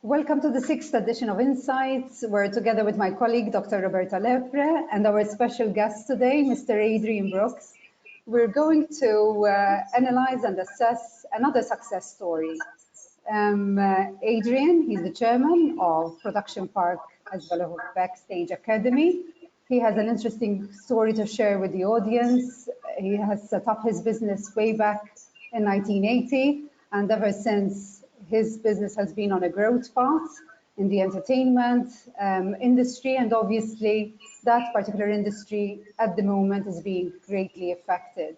Welcome to the 6th edition of Insights. We're together with my colleague, Dr. Roberta Lepre, and our special guest today, Mr. Adrian Brooks. We're going to analyze and assess another success story. Adrian, he's the chairman of Production Park as well as Backstage Academy. He has an interesting story to share with the audience. He has set up his business way back in 1980, and ever since his business has been on a growth path in the entertainment industry, and obviously that particular industry at the moment is being greatly affected.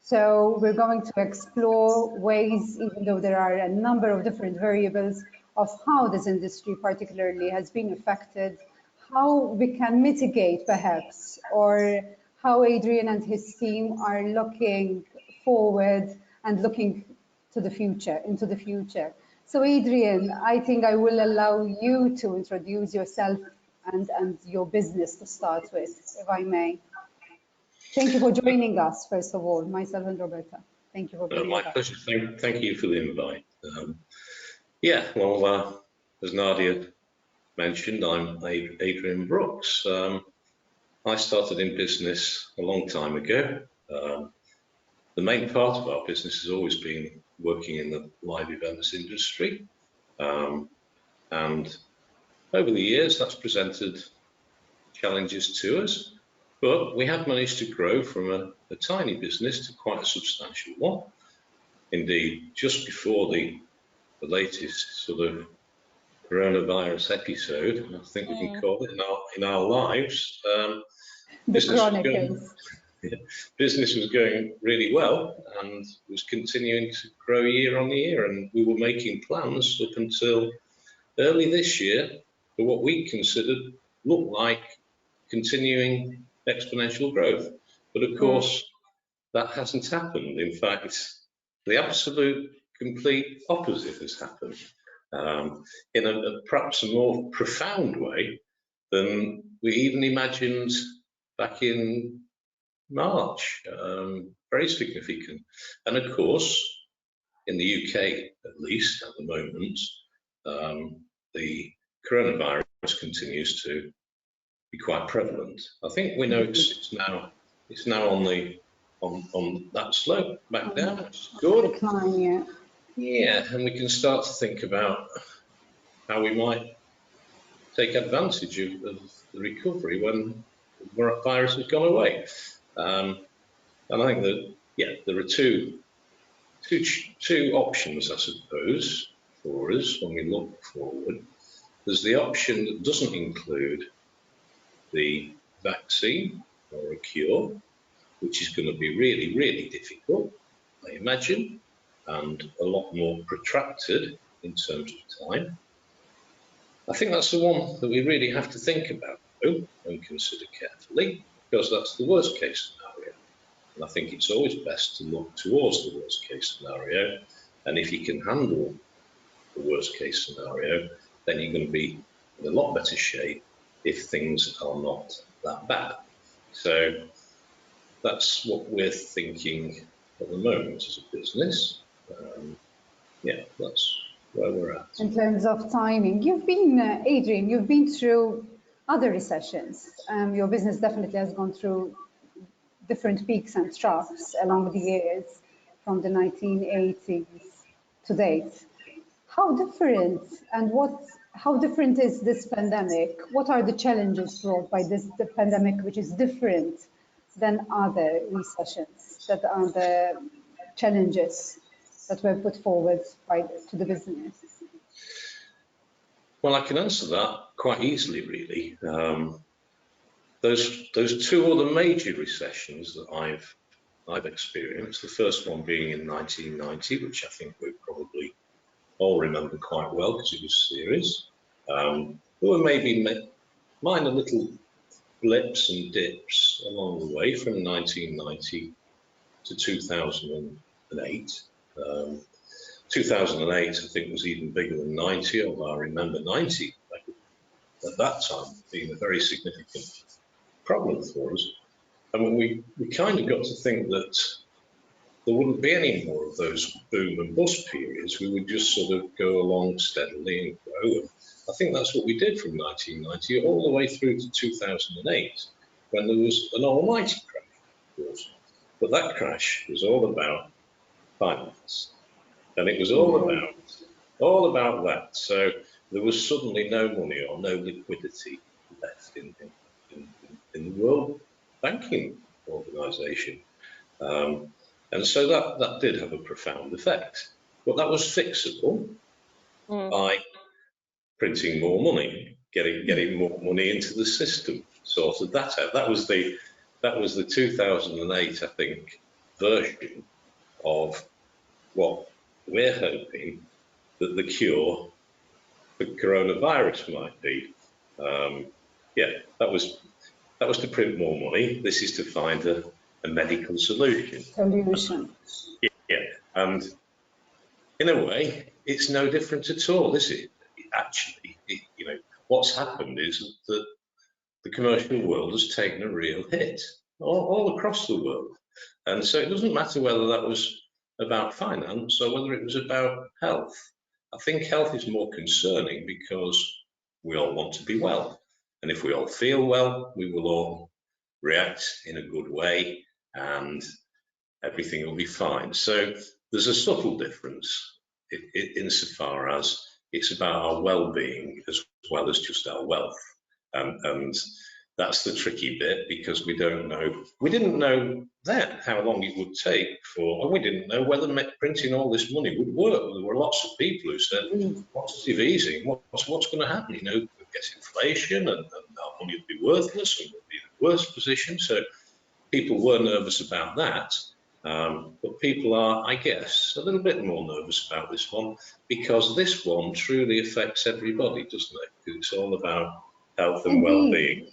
So we're going to explore ways, even though there are a number of different variables, of how this industry particularly has been affected, how we can mitigate perhaps, or how Adrian and his team are looking forward and looking to the future, into the future. So Adrian, I think I will allow you to introduce yourself and your business to start with, if I may. Thank you for joining us, first of all, myself and Roberta. Thank you for being with us. My pleasure. Thank you for the invite. As Nadia mentioned, I'm Adrian Brooks. I started in business a long time ago. The main part of our business has always been working in the live events industry. And over the years, that's presented challenges to us, but we have managed to grow from a tiny business to quite a substantial one. Indeed, just before the latest sort of coronavirus episode, I think we can call it, in our lives, business was going really well and was continuing to grow year on year, and we were making plans up until early this year for what we considered looked like continuing exponential growth. But of course, that hasn't happened. In fact, the absolute complete opposite has happened in perhaps a more profound way than we even imagined back in March. Very significant. And of course, in the UK, at least at the moment, the coronavirus continues to be quite prevalent. I think we know it's now on that slope back down, which is good. Decline, yeah, and we can start to think about how we might take advantage of the recovery when the virus has gone away. And I think that, there are two options, I suppose, for us when we look forward. There's the option that doesn't include the vaccine or a cure, which is going to be really, really difficult, I imagine, and a lot more protracted in terms of time. I think that's the one that we really have to think about, though, and consider carefully, because that's the worst case scenario. And I think it's always best to look towards the worst case scenario. And if you can handle the worst case scenario, then you're going to be in a lot better shape if things are not that bad. So that's what we're thinking at the moment as a business. That's where we're at. In terms of timing, you've been, Adrian, you've been through other recessions. Your business definitely has gone through different peaks and troughs along the years from the 1980s to date. How different is this pandemic? What are the challenges brought by the pandemic, which is different than other recessions? That are the challenges that were put forward to the business? Well, I can answer that quite easily, really. Those two other major recessions that I've experienced, the first one being in 1990, which I think we probably all remember quite well because it was serious. There were maybe minor little blips and dips along the way from 1990 to 2008. 2008, I think, was even bigger than 90, although I remember 90 at that time being a very significant problem for us. I mean, we kind of got to think that there wouldn't be any more of those boom and bust periods. We would just sort of go along steadily and grow. And I think that's what we did from 1990 all the way through to 2008, when there was an almighty crash, of course. But that crash was all about finance, and it was all about that. So there was suddenly no money or no liquidity left in the world banking organisation. And so that did have a profound effect. But that was fixable by printing more money, getting more money into the system, sorted that out. That was the 2008, I think, version of what we're hoping that the cure for coronavirus might be. Yeah, that was to print more money. This is to find a medical solution. Yeah, and in a way, it's no different at all, is it? Actually, what's happened is that the commercial world has taken a real hit all across the world. And so it doesn't matter whether that was about finance or whether it was about health. I think health is more concerning because we all want to be well. And if we all feel well, we will all react in a good way and everything will be fine. So there's a subtle difference insofar as it's about our well-being as well as just our wealth. And that's the tricky bit, because we didn't know then how long it would take and we didn't know whether printing all this money would work. There were lots of people who said, quantitative easing, what's going to happen? We'll get inflation and our money would be worthless and we'll be in a worse position. So people were nervous about that. But people are, I guess, a little bit more nervous about this one, because this one truly affects everybody, doesn't it? Because it's all about health and well-being.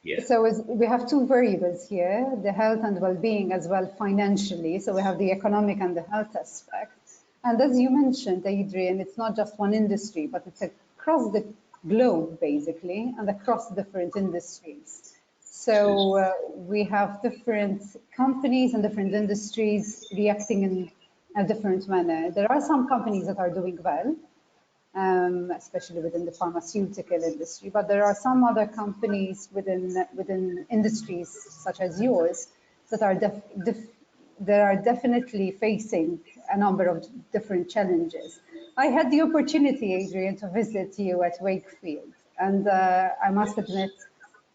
Yeah. So we have two variables here, the health and well-being as well financially. So we have the economic and the health aspect. And as you mentioned, Adrian, it's not just one industry, but it's across the globe, basically, and across different industries. So we have different companies and different industries reacting in a different manner. There are some companies that are doing well, especially within the pharmaceutical industry, but there are some other companies within industries such as yours that are definitely facing a number of different challenges. I had the opportunity, Adrian, to visit you at Wakefield, and I must admit,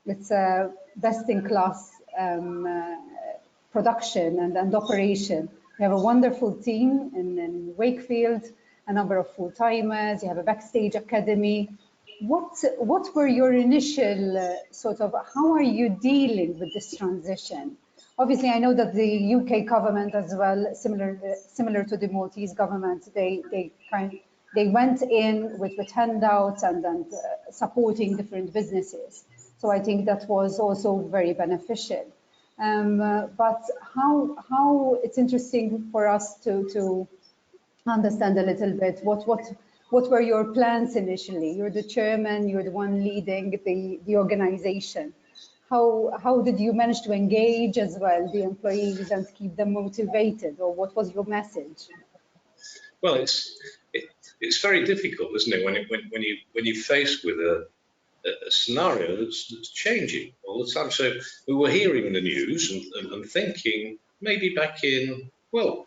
it's a best-in-class production and operation. We have a wonderful team in Wakefield, a number of full-timers, you have a backstage academy. What were your initial how are you dealing with this transition? Obviously, I know that the UK government as well, similar to the Maltese government, they went in with handouts and supporting different businesses. So I think that was also very beneficial. But how it's interesting for us to understand a little bit what were your plans initially? You're the chairman, you're the one leading the organization. How did you manage to engage as well the employees and keep them motivated, or what was your message? Well, it's very difficult, isn't it, when you're faced with a scenario that's changing all the time. So we were hearing the news and thinking, maybe back in, well,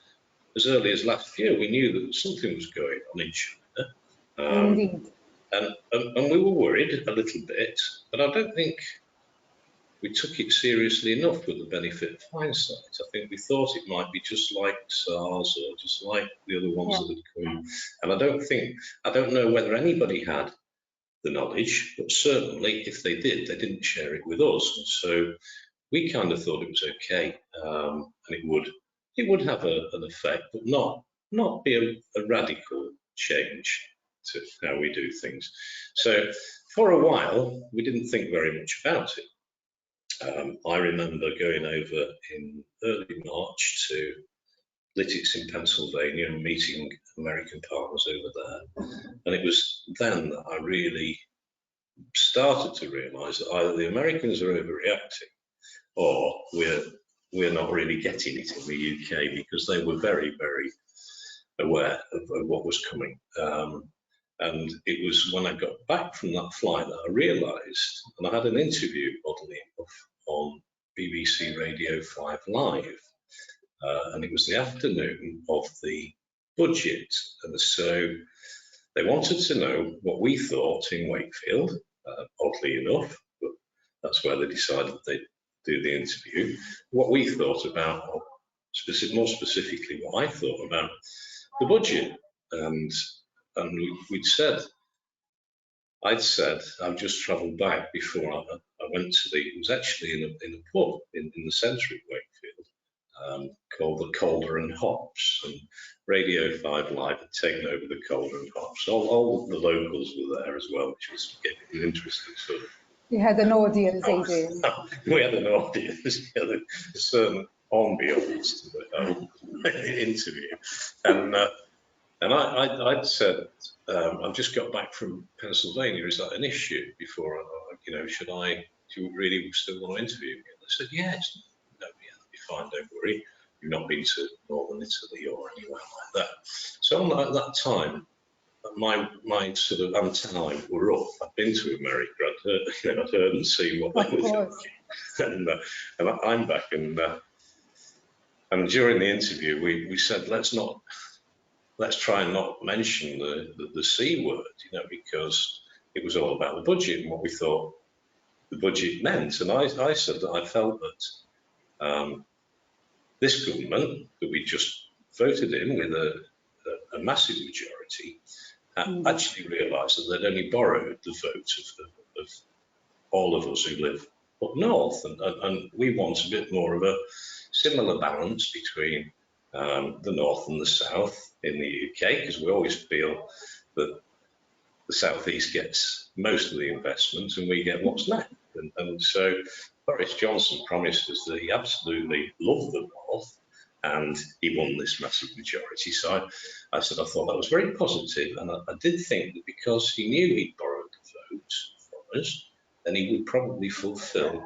as early as last year, we knew that something was going on in China. Indeed. And we were worried a little bit, but I don't think we took it seriously enough with the benefit of hindsight. I think we thought it might be just like SARS or just like the other ones that had come. And I don't know whether anybody had the knowledge, but certainly if they did, they didn't share it with us. And so we kind of thought it was okay, and it would have an effect, but not be a radical change to how we do things. So for a while, we didn't think very much about it. I remember going over in early March to Lititz in Pennsylvania and meeting American partners over there. And it was then that I really started to realize that either the Americans are overreacting or we're we're not really getting it in the UK, because they were very, very aware of what was coming. And it was when I got back from that flight that I realised, and I had an interview, oddly enough, on BBC Radio 5 Live, and it was the afternoon of the budget, and so they wanted to know what we thought in Wakefield, oddly enough, but that's where they decided they'd do the interview, what we thought about, or more specifically what I thought about the budget. And I'd said I've just travelled back before I went to it was actually in a pub in the centre of Wakefield, called the Calder and Hops, and Radio 5 Live had taken over the Calder and Hops. All the locals were there as well, which was getting an interesting sort of. You had an audience, Adrian. We had an audience, a certain ambience to the whole interview, and I'd said, I've just got back from Pennsylvania. Is that an issue? Before, do you really still want to interview me? And they said, yes, no, yeah, that'll be fine. Don't worry. You've not been to Northern Italy or anywhere like that. So at that time, my sort of antennae were up. I'd been to America. I'd heard and seen what they were thinking, and I'm back, and during the interview, we said let's try and not mention the C word, because it was all about the budget and what we thought the budget meant. And I said that I felt that this government that we just voted in with a massive majority actually realised that they'd only borrowed the vote of all of us who live up north, and we want a bit more of a similar balance between the north and the south in the UK, because we always feel that the southeast gets most of the investment and we get what's left. And so Boris Johnson promised us that he absolutely loved the north, and he won this massive majority. So I said I thought that was very positive, and I did think that because he knew he'd borrowed the vote from us, then he would probably fulfil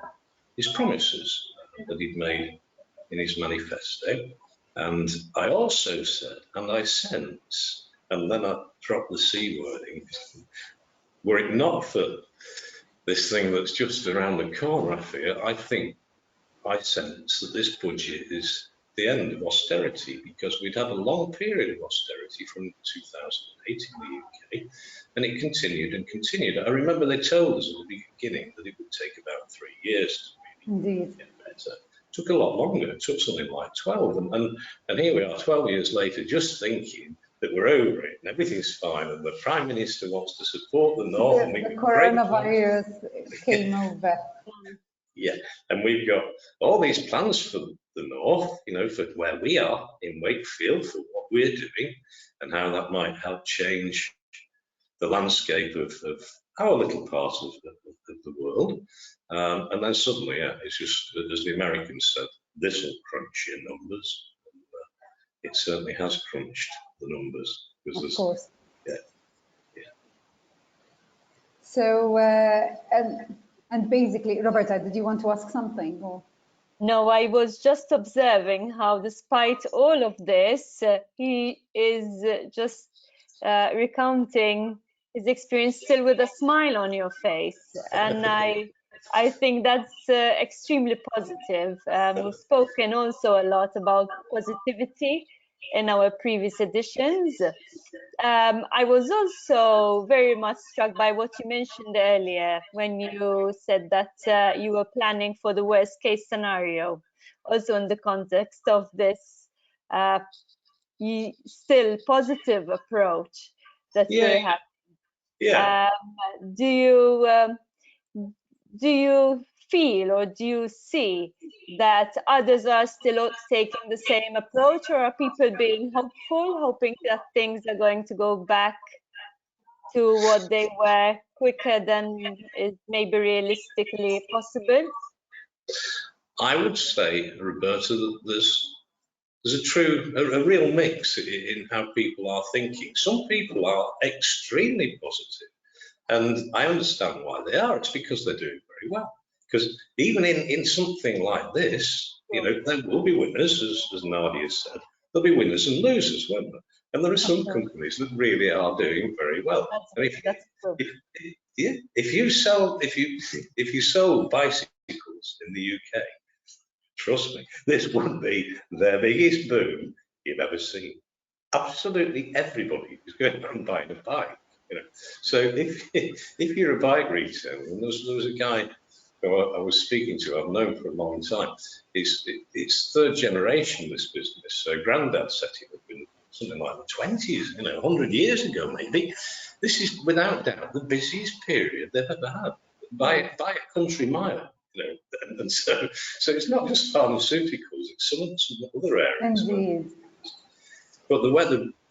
his promises that he'd made in his manifesto. And I also said, and I sense, and then I dropped the C wording, were it not for this thing that's just around the corner, I sense that this budget is the end of austerity, because we'd had a long period of austerity from 2008 in the UK, and it continued and continued. I remember they told us at the beginning that it would take about 3 years to really get better. It took a lot longer. It took something like 12, and here we are 12 years later, just thinking that we're over it and everything's fine, and the Prime Minister wants to support the North. The coronavirus came over. Yeah, and we've got all these plans for the North, for where we are in Wakefield, for what we're doing, and how that might help change the landscape of our little part of the world. And then suddenly, it's just, as the Americans said, this will crunch your numbers. And, it certainly has crunched the numbers. Of course. Yeah. So, and basically, Roberta, did you want to ask something? Or? No, I was just observing how, despite all of this, he is just recounting his experience still with a smile on your face, and I think that's extremely positive. We've spoken also a lot about positivity in our previous editions. I was also very much struck by what you mentioned earlier when you said that you were planning for the worst case scenario, also in the context of this still positive approach that we're having. Yeah. Do you feel, or do you see that others are still taking the same approach, or are people being hopeful, hoping that things are going to go back to what they were quicker than is maybe realistically possible? I would say, Roberta, that there's a real mix in how people are thinking. Some people are extremely positive, and I understand why they are. It's because they're doing very well. Because even in something like this, you know, there will be winners, as Nadia said. There'll be winners and losers, won't there? And there are some companies that really are doing very well. And That's true. if you sold bicycles in the UK, trust me, this would be the biggest boom you've ever seen. Absolutely everybody is going out and buying a bike. You know, so if you're a bike retailer, and there was a guy who I was speaking to, I've known for a long time. It's third generation this business. So Grandad set it up in something like the 20s, you know, 100 years ago maybe. This is without doubt the busiest period they've ever had by a country mile. You know, and so it's not just pharmaceuticals; it's some other areas. Indeed. But I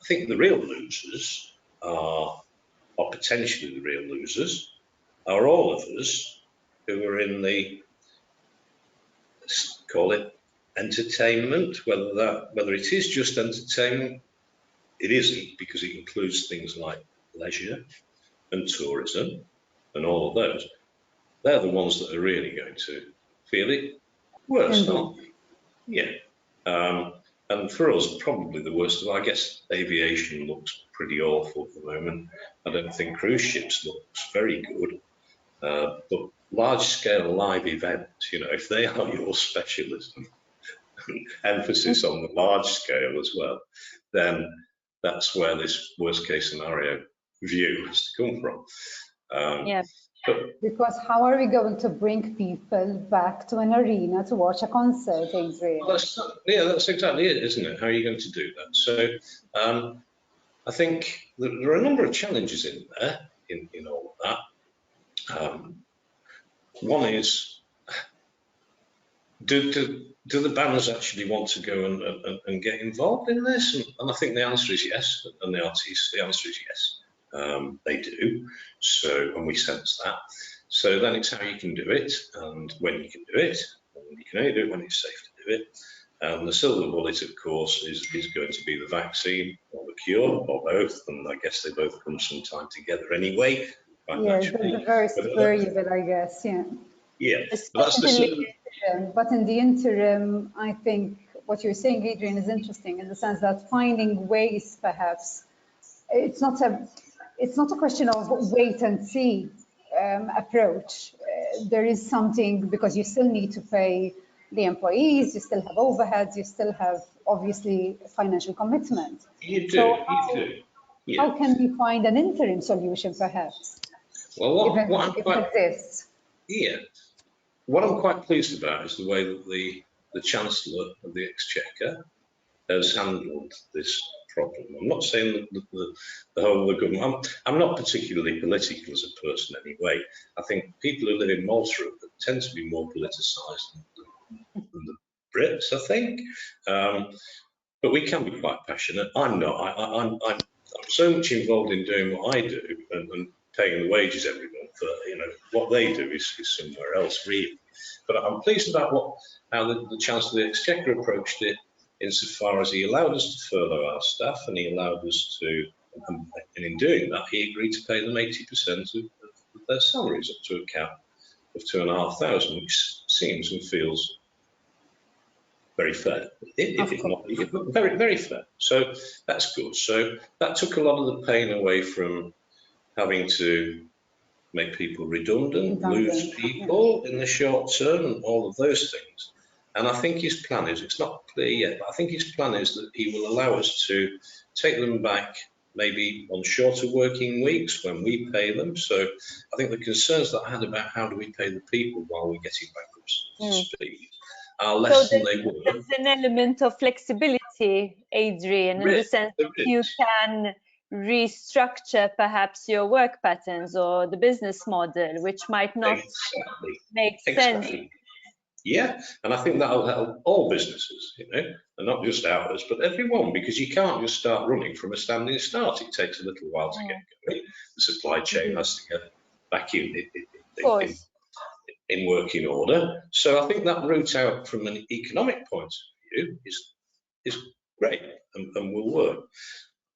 think the real losers are, or potentially the real losers, are all of us who are in the, let's call it entertainment, whether it is just entertainment, it isn't, because it includes things like leisure and tourism and all of those. They're the ones that are really going to feel it worse, aren't they? Yeah. And for us, probably the worst of all, I guess aviation looks pretty awful at the moment. I don't think cruise ships looks very good. But large-scale live events, you know, if they are your specialism, emphasis on the large scale as well, then that's where this worst-case scenario view has to come from. Yeah. Because how are we going to bring people back to an arena to watch a concert, Adrian? Well, that's exactly it, isn't it? How are you going to do that? So I think there are a number of challenges in there, in all of that. One is, do the banners actually want to go and get involved in this? And I think the answer is yes, and the artists, the answer is yes. They do, so, and we sense that. So then it's how you can do it and when you can do it, and you can only do it when it's safe to do it. And the silver bullet, of course, is going to be the vaccine or the cure or both, and I guess they both come sometime together anyway. Yeah, the first variable, I guess, yeah. Yeah, but in the interim, I think what you're saying, Adrian, is interesting in the sense that finding ways, perhaps, it's not a question of wait and see approach. There is something, because you still need to pay the employees, you still have overheads, you still have obviously financial commitment. You do, so you do. Yeah. How can we find an interim solution, perhaps? Well, if it exists. Yeah, what I'm quite pleased about is the way that the Chancellor of the Exchequer has handled this problem. I'm not saying that the whole of the government, I'm not particularly political as a person anyway. I think people who live in Malta tend to be more politicised than the Brits, I think. But we can be quite passionate. I'm not. I'm so much involved in doing what I do and paying the wages every month. You know, what they do is somewhere else, really. But I'm pleased about how the Chancellor of the Exchequer approached it, insofar as he allowed us to furlough our staff, and he allowed us to, and in doing that, he agreed to pay them 80% of their salaries, up to a cap of 2,500, which seems and feels very fair. If it's not, very, very fair. So that's good. So that took a lot of the pain away from having to make people redundant, lose people in the short term, and all of those things. And I think his plan is, it's not clear yet, but I think his plan is that he will allow us to take them back maybe on shorter working weeks when we pay them. So I think the concerns that I had about how do we pay the people while we're getting back up to speed are less than they were. There's an element of flexibility, Adrian, in the sense that you can restructure perhaps your work patterns or the business model, which might not make sense. Yeah, and I think that'll help all businesses, you know, and not just ours, but everyone, because you can't just start running from a standing start. It takes a little while to get going. The supply chain has to get back in working order. So I think that route out from an economic point of view is great and will work.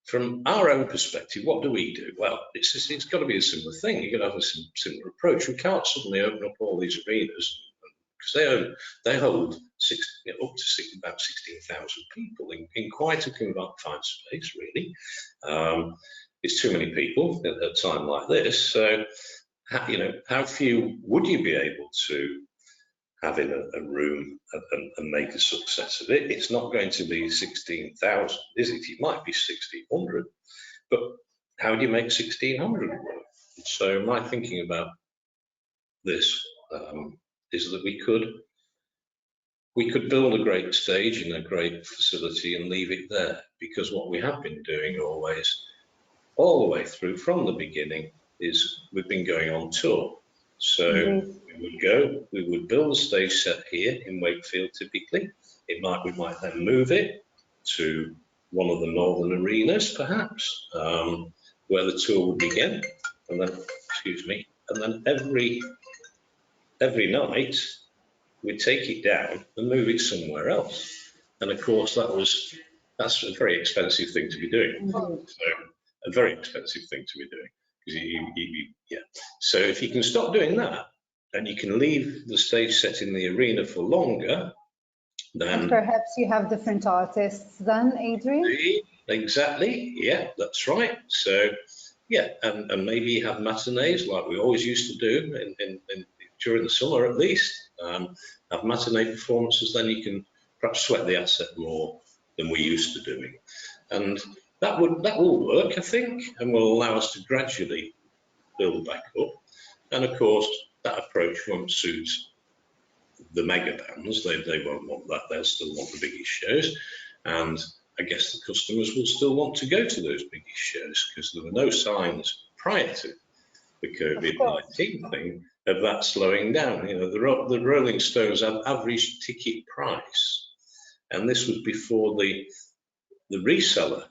From our own perspective, what do we do? Well, it's got to be a similar thing. You're going to have a similar approach. We can't suddenly open up all these arenas and they hold up to about 16,000 people in quite a confined space, really. It's too many people at a time like this. So, how few would you be able to have in a room and make a success of it? It's not going to be 16,000, is it? It might be 1,600, but how do you make 1,600 work? So my thinking about this is that we could build a great stage in a great facility and leave it there, because what we have been doing always, all the way through from the beginning, is we've been going on tour. So we would build a stage set here in Wakefield typically. We might then move it to one of the northern arenas perhaps, where the tour would begin, and then, and then every night we'd take it down and move it somewhere else. And of course that's a very expensive thing to be doing. So a very expensive thing to be doing. So if you can stop doing that and you can leave the stage set in the arena for longer, then and perhaps you have different artists then, Adrian? Exactly, yeah, that's right. So yeah, and maybe you have matinees like we always used to do during the summer at least. Have matinee performances, then you can perhaps sweat the asset more than we used to doing. And that will work, I think, and will allow us to gradually build back up. And of course, that approach won't suit the mega bands. They won't want that. They'll still want the biggest shows. And I guess the customers will still want to go to those biggest shows, because there were no signs prior to the COVID-19 thing of that slowing down. The Rolling Stones had average ticket price, and this was before the reseller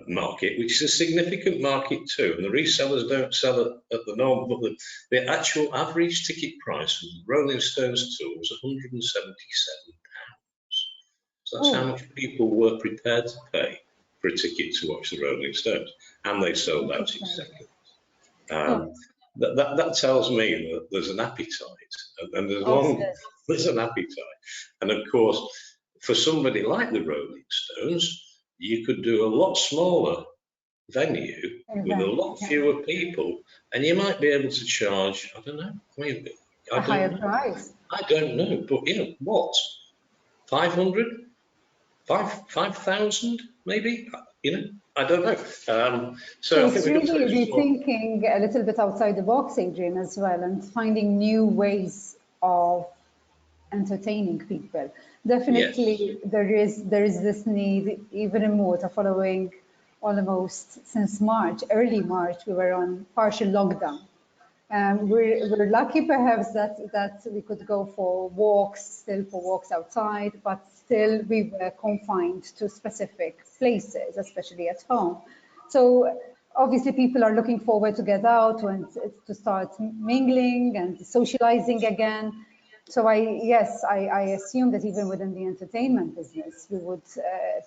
market, which is a significant market too, and the resellers don't sell at the normal, but the actual average ticket price of the Rolling Stones tour was £177. So that's how much people were prepared to pay for a ticket to watch the Rolling Stones, and they sold out in seconds. That tells me that there's an appetite, and there's an appetite. And of course, for somebody like the Rolling Stones, you could do a lot smaller venue with a lot fewer people, and you might be able to charge, I don't know, a higher price. I don't know, but what, 500, 5,000 maybe, I don't know. So it's really rethinking a little bit outside the box, Adrian, as well, and finding new ways of entertaining people. Definitely, yes. there is this need, even in Malta, following almost since March, early March, we were on partial lockdown. We're lucky perhaps that we could go for walks outside, but still we were confined to specific places, especially at home. So obviously people are looking forward to get out and to start mingling and socializing again. So I assume that even within the entertainment business,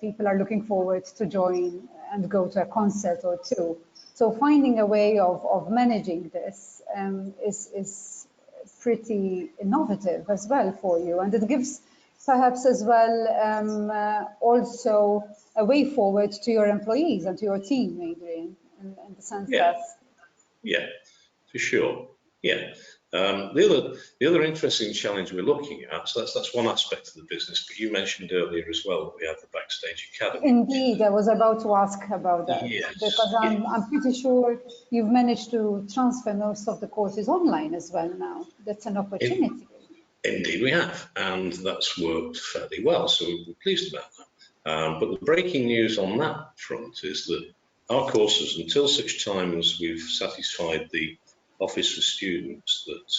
people are looking forward to join and go to a concert or two. So finding a way of managing this is pretty innovative as well for you, and it gives perhaps as well also a way forward to your employees and to your team, Adrian, in the sense that. Yeah, for sure. Yeah. The other interesting challenge we're looking at, so that's one aspect of the business, but you mentioned earlier as well that we have the Backstage Academy. Indeed, I was about to ask about that, because I'm pretty sure you've managed to transfer most of the courses online as well now. That's an opportunity. Indeed we have, and that's worked fairly well, so we're pleased about that. But the breaking news on that front is that our courses, until such time as we've satisfied the Office for Students that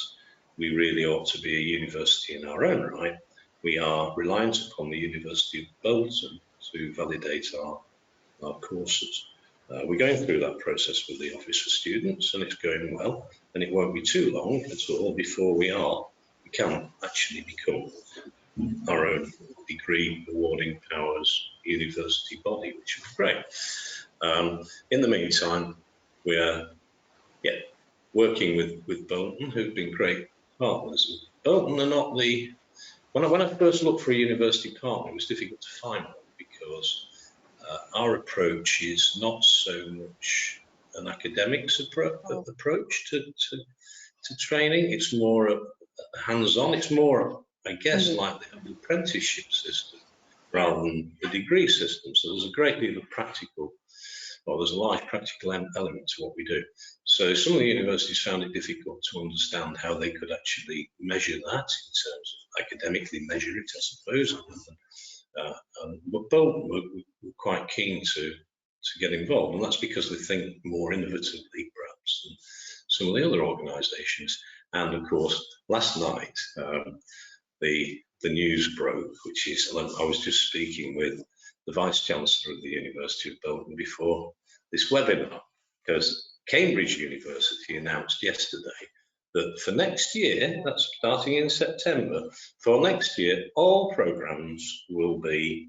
we really ought to be a university in our own right, we are reliant upon the University of Bolton to validate our courses. We're going through that process with the Office for Students, and it's going well, and it won't be too long at all before we can actually become our own degree awarding powers university body, which is great. In the meantime, we're working with Bolton, who've been great partners Bolton are not the, when I first looked for a university partner, it was difficult to find one because our approach is not so much an academics approach to training. It's more hands-on. It's more, I guess, like the apprenticeship system rather than the degree system. So there's a great deal of practical, well, there's a large practical element to what we do. So some of the universities found it difficult to understand how they could actually measure that in terms of academically measure it, I suppose. But Bolton were quite keen to get involved, and that's because they think more innovatively, perhaps, than some of the other organisations. And of course, last night the news broke, which is, I was just speaking with the Vice Chancellor of the University of Bolton before this webinar, because Cambridge University announced yesterday that for next year, that's starting in September, for next year, all programmes will be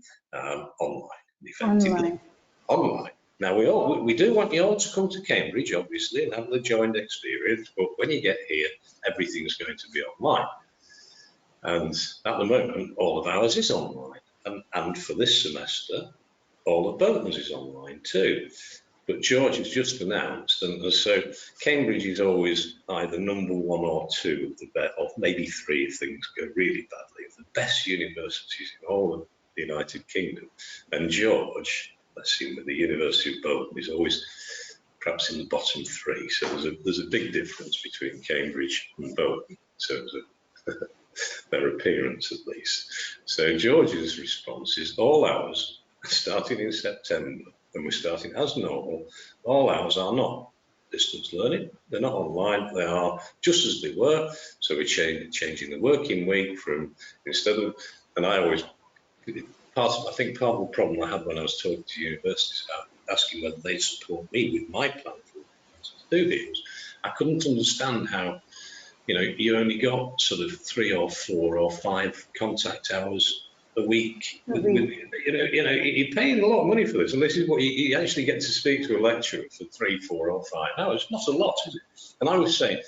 online, effectively. Online. Now, we do want you all to come to Cambridge, obviously, and have the joined experience, but when you get here, everything's going to be online. And at the moment, all of ours is online. And for this semester, all of Bolton's is online too. But George has just announced, and so Cambridge is always either number 1 or 2 of the best, or maybe 3 if things go really badly, of the best universities in all of the United Kingdom. And George, let's see, with the University of Bolton, is always perhaps in the bottom 3. So there's a big difference between Cambridge and Bolton in terms of their appearance, at least. So George's response is all ours, starting in September, and we're starting as normal. All ours are not distance learning. They're not online. They are just as they were. So we're changing the working week from, instead of, and I always, I think part of the problem I had when I was talking to universities about asking whether they support me with my plan for do this, I couldn't understand how, you know, you only got sort of 3 or 4 or 5 contact hours a week. You're paying a lot of money for this, and this is what you actually get to speak to a lecturer for 3, 4 or 5 hours. Not a lot, is it? And I was saying,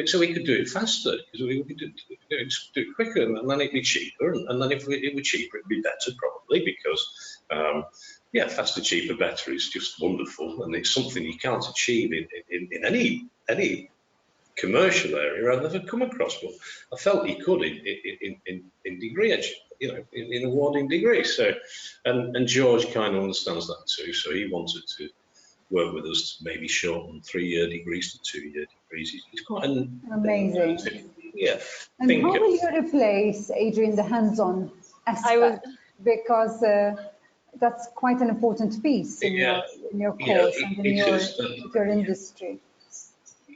so we could do it faster, because we could do it quicker, and then it'd be cheaper, and then if it were cheaper, it'd be better, probably, because yeah, faster, cheaper, better is just wonderful, and it's something you can't achieve in any commercial area I've ever come across, but I felt he could in degree, you know, in awarding degrees. So, and George kind of understands that too. So he wanted to work with us to maybe shorten 3-year degrees to 2-year degrees. He's quite an amazing. Yeah. And how will you replace, Adrian, the hands-on aspect? Because that's quite an important piece in your course and in your industry.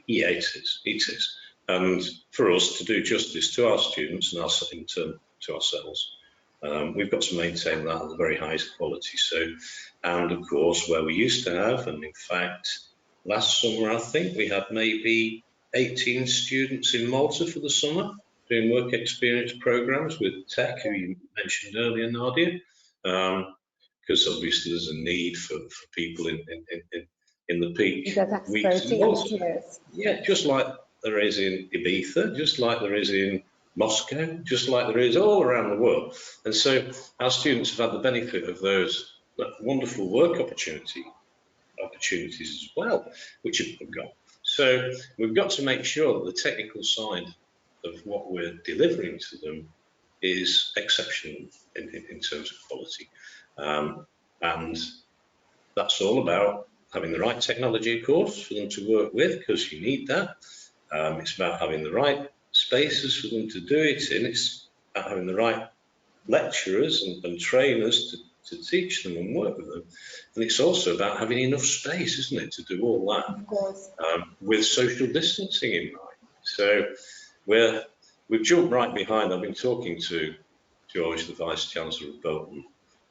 Yeah, it is. And for us to do justice to our students and us in turn to ourselves, we've got to maintain that at the very highest quality. So, and of course, where we used to have, and in fact, last summer, I think we had maybe 18 students in Malta for the summer doing work experience programs with tech, who you mentioned earlier, Nadia, because obviously there's a need for people in the peak weeks in Malta. Yes. Yeah, just like there is in Ibiza, just like there is in Moscow, just like there is all around the world. And so our students have had the benefit of those wonderful work opportunities as well, which have got. So we've got to make sure that the technical side of what we're delivering to them is exceptional in terms of quality. And that's all about having the right technology, of course, for them to work with, because you need that. It's about having the right spaces for them to do it in. It's about having the right lecturers and trainers to teach them and work with them. And it's also about having enough space, isn't it, to do all that, of course, with social distancing in mind. So we've jumped right behind. I've been talking to George, the Vice Chancellor of Bolton,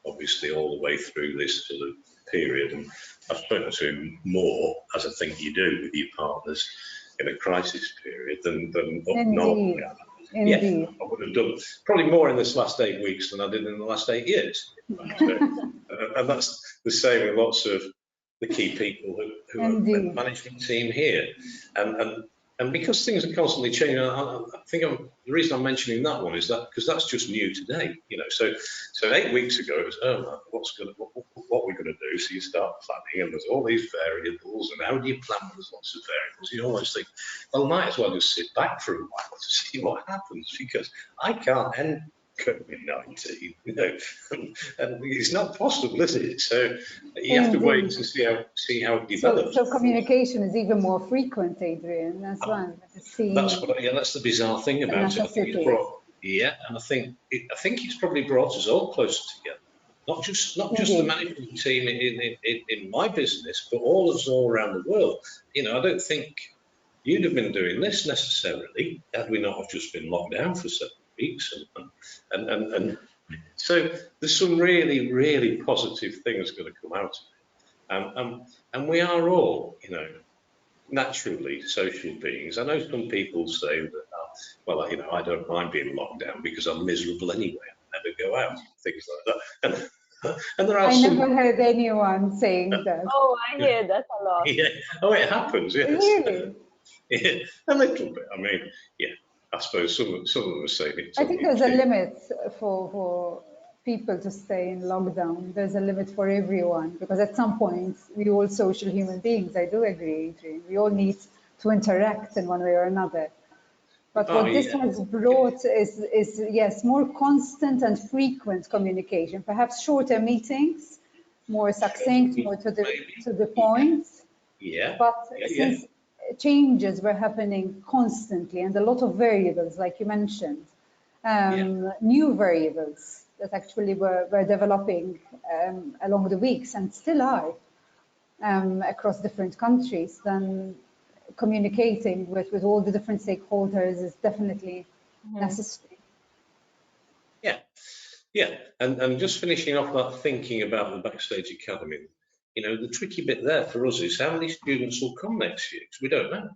obviously all the way through this sort of period, and I've spoken to him more, as I think you do with your partners in a crisis period, than normally. Indeed. Yeah, I would have done probably more in this last 8 weeks than I did in the last 8 years. So, and that's the same with lots of the key people who are the management team here. And And because things are constantly changing, I think the reason I'm mentioning that one is that because that's just new today, you know. So 8 weeks ago it was, oh, what we're going to do? So you start planning, and there's all these variables, and how do you plan when there's lots of variables? You almost think, well, I might as well just sit back for a while to see what happens, because I can't end COVID-19, you know, and it's not possible, is it? So you have to wait to see how it develops. So communication is even more frequent, Adrian, as well. That's the bizarre thing about it. I think it's and I think it's probably brought us all closer together. Not just the management team in my business, but all of us all around the world. You know, I don't think you'd have been doing this necessarily had we not have just been locked down for 7 weeks. And so there's some really, really positive things going to come out of it. And we are all, you know, naturally social beings. I know some people say that, well, you know, I don't mind being locked down because I'm miserable anyway. I never go out, things like that. And there are never heard anyone saying that. Oh, I hear that a lot. Yeah. Oh, it happens. Yes. Really? Yeah, a little bit. I mean, yeah. I suppose some of them are saying it. I think there's a limit for people to stay in lockdown. There's a limit for everyone, because at some point we all social human beings. I do agree, Adrian. We all need to interact in one way or another. But what this has brought is yes, more constant and frequent communication, perhaps shorter meetings, more succinct, more to the point. Yeah. But since changes were happening constantly and a lot of variables, like you mentioned, new variables that actually were developing along the weeks and still are across different countries, then communicating with all the different stakeholders is definitely necessary. Yeah, and just finishing off that thinking about the Backstage Academy, you know, the tricky bit there for us is how many students will come next year, because we don't know.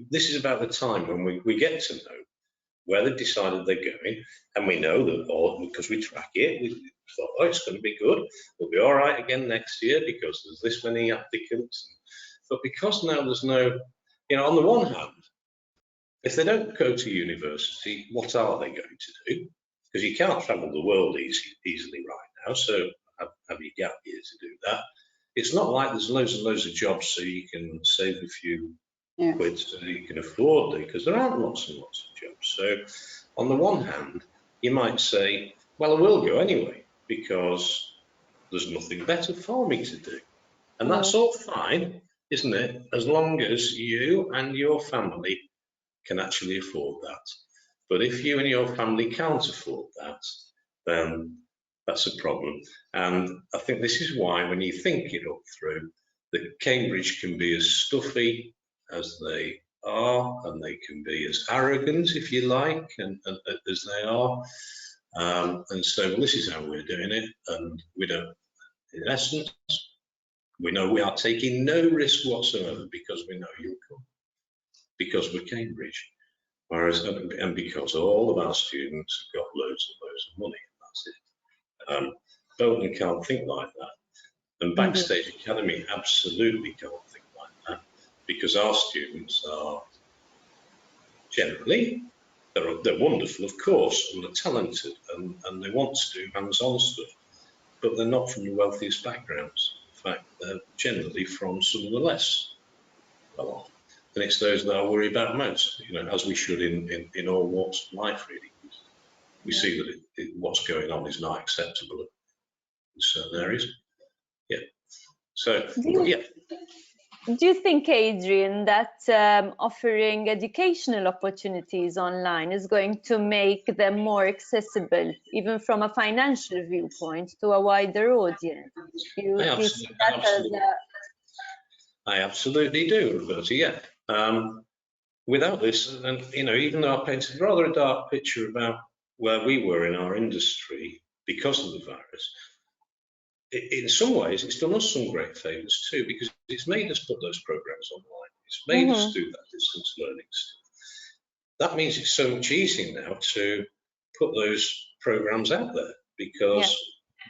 This is about the time when we get to know where they've decided they're going, and we know that, or because we track it, we thought, oh, it's going to be good, we'll be all right again next year because there's this many applicants. But because now there's no, you know, on the one hand, if they don't go to university, what are they going to do? Because you can't travel the world easily right now, so have your gap year to do that. It's not like there's loads and loads of jobs so you can save a few quid so you can afford them, because there aren't lots and lots of jobs. So on the one hand, you might say, well, I will go anyway because there's nothing better for me to do. And that's all fine, isn't it? As long as you and your family can actually afford that. But if you and your family can't afford that, then that's a problem. And I think this is why, when you think it up through, that Cambridge can be as stuffy as they are, and they can be as arrogant, if you like, and as they are. And so, well, this is how we're doing it, and we don't, in essence, we know we are taking no risk whatsoever because we know you'll come, because we're Cambridge. Whereas, and because all of our students have got loads and loads of money, and that's it. Bolton can't think like that. And Backstage Academy absolutely can't think like that, because our students are generally, they're wonderful, of course, and they're talented, and they want to do hands-on stuff, but they're not from the wealthiest backgrounds. In fact, they're generally from some of the less well off. And it's those that I worry about most, you know, as we should in all walks of life, really. We see that what's going on is not acceptable in certain areas. Yeah. So, yeah. Do you think, Adrian, that offering educational opportunities online is going to make them more accessible, even from a financial viewpoint, to a wider audience? I absolutely do, Roberta, yeah. Without this, and you know, even though I painted rather a dark picture about where we were in our industry because of the virus, in some ways it's done us some great favours too, because it's made us put those programs online. It's made us do that distance learning stuff. That means it's so much easier now to put those programs out there, because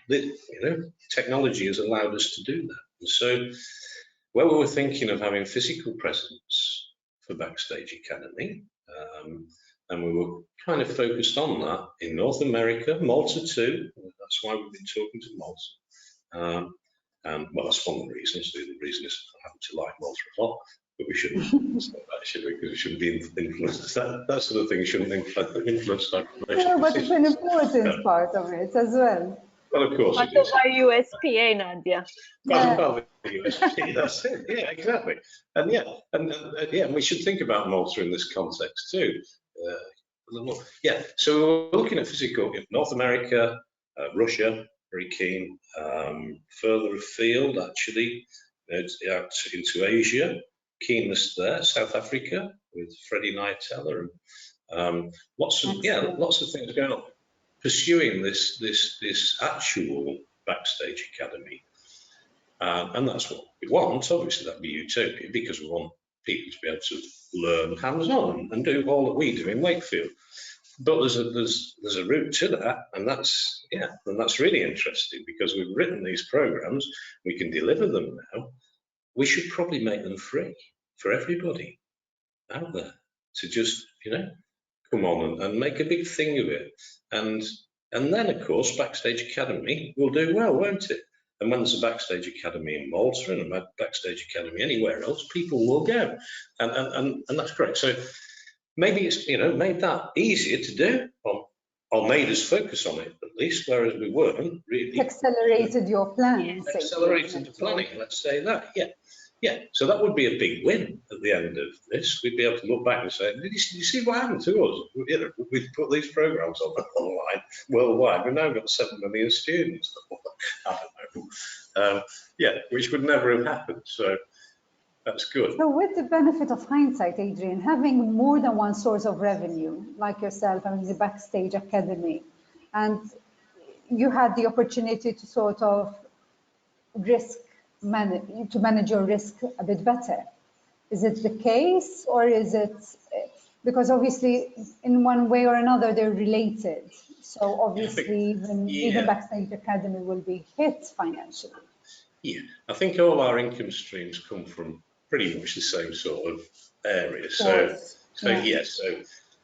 you know, technology has allowed us to do that. And so where we were thinking of having physical presence for Backstage Academy. And we were kind of focused on that in North America, Malta too. That's why we've been talking to Malta. And well, that's one of the reasons. The reason is I happen to like Malta a lot, but we shouldn't say that, should we? Because we shouldn't be influenced. That sort of thing shouldn't influence our commercial No, but it's an decisions. important part of it as well. Well, of course Part it is. of our USPA, Nadia. Part of the USP, that's it. Yeah, exactly. And yeah, we should think about Malta in this context too. Yeah, so we're looking at physical in North America, Russia, very keen. Further afield, actually, out into Asia, keenness there. South Africa with Freddie Nightella, and lots of things going on. Pursuing this actual Backstage Academy, and that's what we want. Obviously, that'd be utopia because we want people to be able to learn hands-on and do all that we do in Wakefield. But there's a route to that, and that's really interesting because we've written these programs, we can deliver them now. We should probably make them free for everybody out there to just come on and make a big thing of it, and then of course Backstage Academy will do well, won't it? And when there's a Backstage Academy in Malta and a Backstage Academy anywhere else, people will go, and that's great. So maybe it's made that easier to do, or made us focus on it at least, whereas we weren't really. Accelerated your plans. Accelerated the planning. Let's say that. Yeah. So that would be a big win at the end of this. We'd be able to look back and say, did you see what happened to us? We've put these programs online worldwide. We've now got 7 million students. I don't know. Which would never have happened. So that's good. So with the benefit of hindsight, Adrian, having more than one source of revenue, like yourself, the Backstage Academy, and you had the opportunity to sort of manage your risk a bit better. Is it the case, or is it, because obviously in one way or another they're related. So obviously even Backstage Academy will be hit financially. Yeah, I think all our income streams come from pretty much the same sort of area. So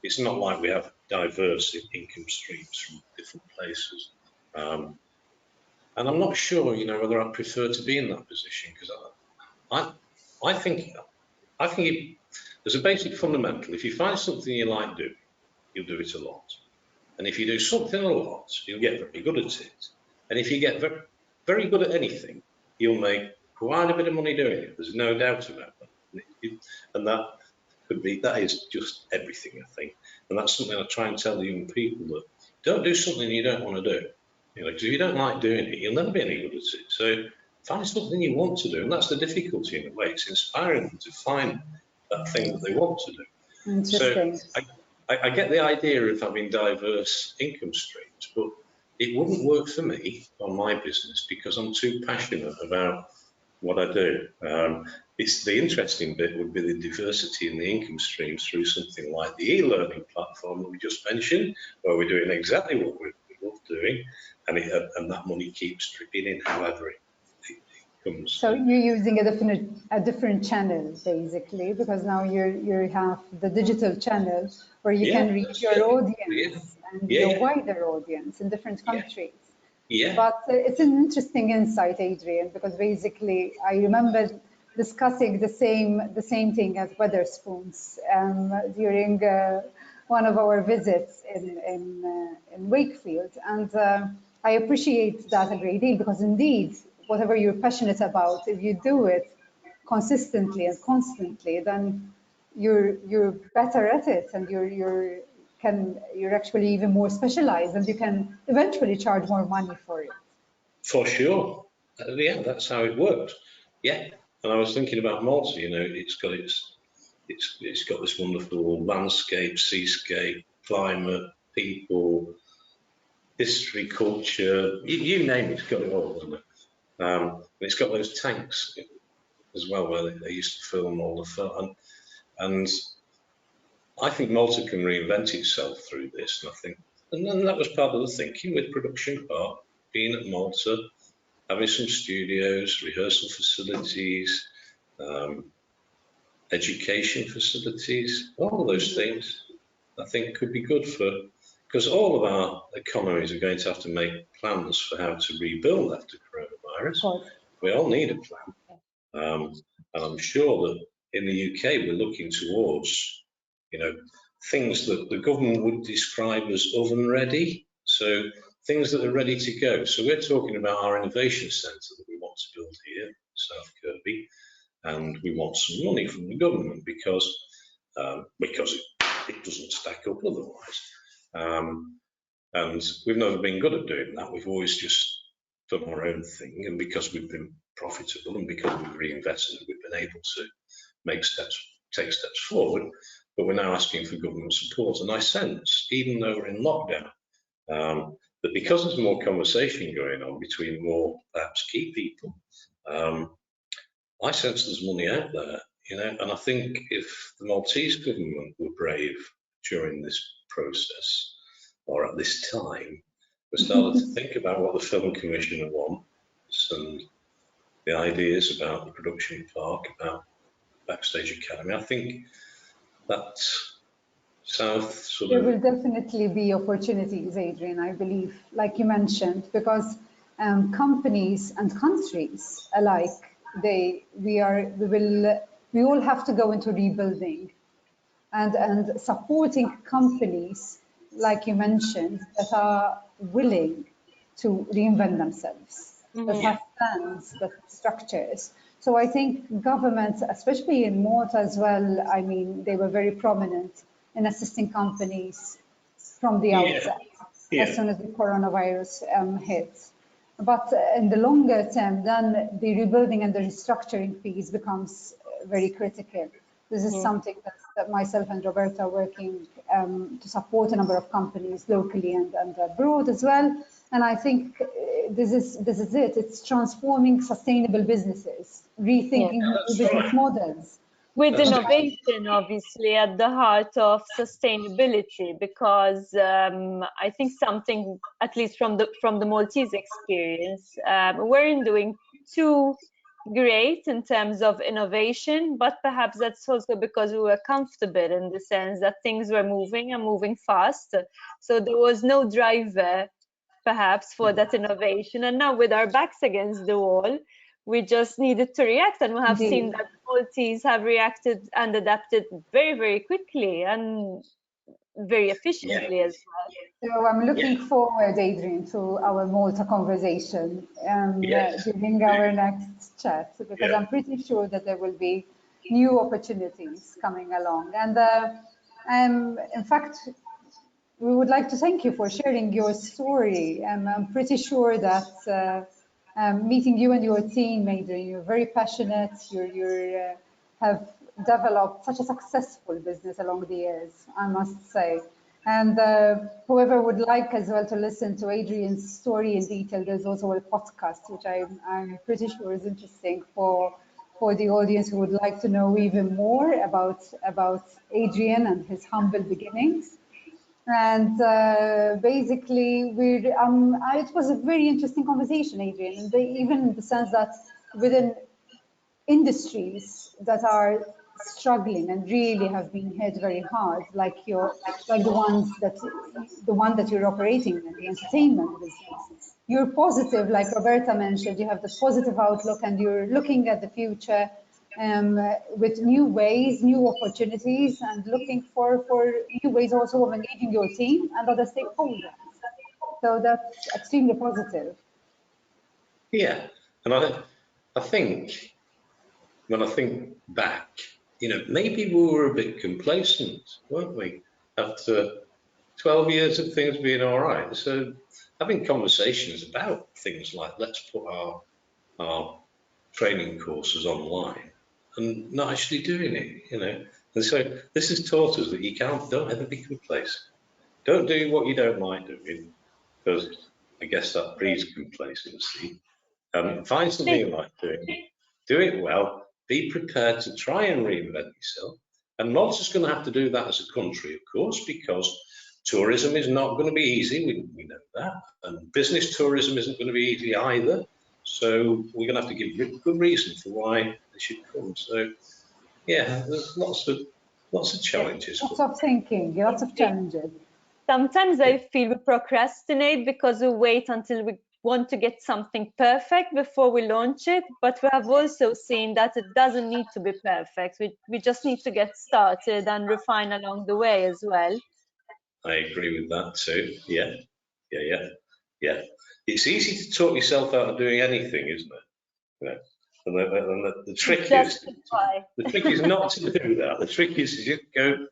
it's not like we have diverse income streams from different places. And I'm not sure, whether I prefer to be in that position, because I think there's a basic fundamental. If you find something you like doing, you'll do it a lot. And if you do something a lot, you'll get very good at it. And if you get very, very good at anything, you'll make quite a bit of money doing it. There's no doubt about that. And that is just everything, I think. And that's something I try and tell the young people, that don't do something you don't want to do. Because if you don't like doing it, you'll never be any good at it. So find something you want to do, and that's the difficulty in a way. It's inspiring them to find that thing that they want to do. Interesting. So I get the idea of having diverse income streams, but it wouldn't work for me on my business because I'm too passionate about what I do. It's the interesting bit would be the diversity in the income streams through something like the e-learning platform that we just mentioned, where we're doing exactly what we love doing, and that money keeps dripping in however it comes. So you're using a different channel basically, because now you have the digital channel where you can reach your audience and your wider audience in different countries. Yeah. But it's an interesting insight, Adrian, because basically I remember discussing the same thing as Weatherspoons during one of our visits in Wakefield, and I appreciate that a great deal, because indeed, whatever you're passionate about, if you do it consistently and constantly, then you're better at it, and you're actually even more specialized, and you can eventually charge more money for it. For sure. That's how it works. Yeah. And I was thinking about Malta, it's got this wonderful landscape, seascape, climate, people, history, culture, you name it, it's got it all, hasn't it? And it's got those tanks as well, where they used to film all the film. And I think Malta can reinvent itself through this. And then that was part of the thinking with Production Park, being at Malta, having some studios, rehearsal facilities, education facilities, all of those things, I think could be good for, because all of our economies are going to have to make plans for how to rebuild after coronavirus. We all need a plan. And I'm sure that in the UK, we're looking towards, things that the government would describe as oven ready. So things that are ready to go. So we're talking about our innovation centre that we want to build here, South Kirby, and we want some money from the government because it doesn't stack up otherwise. And we've never been good at doing that. We've always just done our own thing, and because we've been profitable and because we've reinvested, we've been able to take steps forward. But we're now asking for government support, and I sense, even though we're in lockdown, that because there's more conversation going on between more perhaps key people, I sense there's money out there, and I think if the Maltese government were brave during this process, or at this time, we started to think about what the Film Commissioner wants and the ideas about the production park, about Backstage Academy, I think that South sort There of... will definitely be opportunities, Adrian, I believe, like you mentioned, because companies and countries alike, we all have to go into rebuilding and supporting companies, like you mentioned, that are willing to reinvent themselves, that have plans, that have structures. So I think governments, especially in Malta as well, I mean, they were very prominent in assisting companies from the outset, as soon as the coronavirus hit. But in the longer term, then the rebuilding and the restructuring piece becomes very critical. This is something that myself and Roberta are working to support a number of companies locally and abroad as well. And I think this is it. It's transforming sustainable businesses, rethinking business models. With innovation, obviously, at the heart of sustainability, because I think something, at least from the Maltese experience, we're doing too great in terms of innovation, but perhaps that's also because we were comfortable in the sense that things were moving and moving fast. So there was no driver, perhaps, for that innovation. And now with our backs against the wall, we just needed to react, and we have seen that Maltese have reacted and adapted very, very quickly and very efficiently as well. So I'm looking forward, Adrian, to our Malta conversation during our next chat, because I'm pretty sure that there will be new opportunities coming along. And in fact, we would like to thank you for sharing your story. I'm pretty sure that meeting you and your team, Adrian, you're very passionate. You have developed such a successful business along the years, I must say. And whoever would like as well to listen to Adrian's story in detail, there's also a podcast, which I'm pretty sure is interesting for the audience who would like to know even more about Adrian and his humble beginnings. And basically, it was a very interesting conversation, Adrian, and even in the sense that within industries that are struggling and really have been hit very hard, like the one that you're operating in, the entertainment business, you're positive, like Roberta mentioned, you have this positive outlook and you're looking at the future with new ways, new opportunities, and looking for new ways also of engaging your team and other stakeholders. So that's extremely positive. Yeah, and I think when I think back, maybe we were a bit complacent, weren't we? After 12 years of things being all right. So having conversations about things like, let's put our training courses online and not actually doing it, And so this has taught us that don't ever be complacent. Don't do what you don't like doing, because I guess that breeds complacency. Find something you like doing, do it well, be prepared to try and reinvent yourself. And Malta's going to have to do that as a country, of course, because tourism is not going to be easy, we know that, and business tourism isn't going to be easy either. So we're going to have to give good reason for why they should come. So Yeah, there's lots of challenges. Lots of thinking, lots of challenges. Sometimes I feel we procrastinate because we wait until we want to get something perfect before we launch it, but we have also seen that it doesn't need to be perfect. We just need to get started and refine along the way as well. I agree with that too. Yeah. It's easy to talk yourself out of doing anything, isn't it? Yeah. And the trick is not to do that. The trick is to just go for it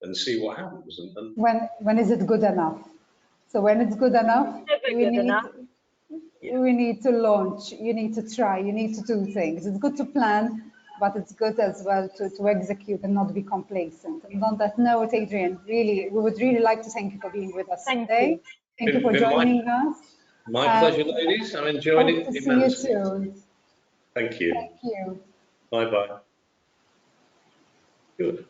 and see what happens. And When is it good enough? So when it's good enough, Never good enough. we need to launch, you need to try, you need to do things. It's good to plan, but it's good as well to execute and not be complacent. And on that note, Adrian, really, we would really like to thank you for being with us today. Thank you for joining us. My pleasure, ladies. I'm enjoying it immensely. Hope to see you soon. Thank you. Thank you. Bye-bye. Good.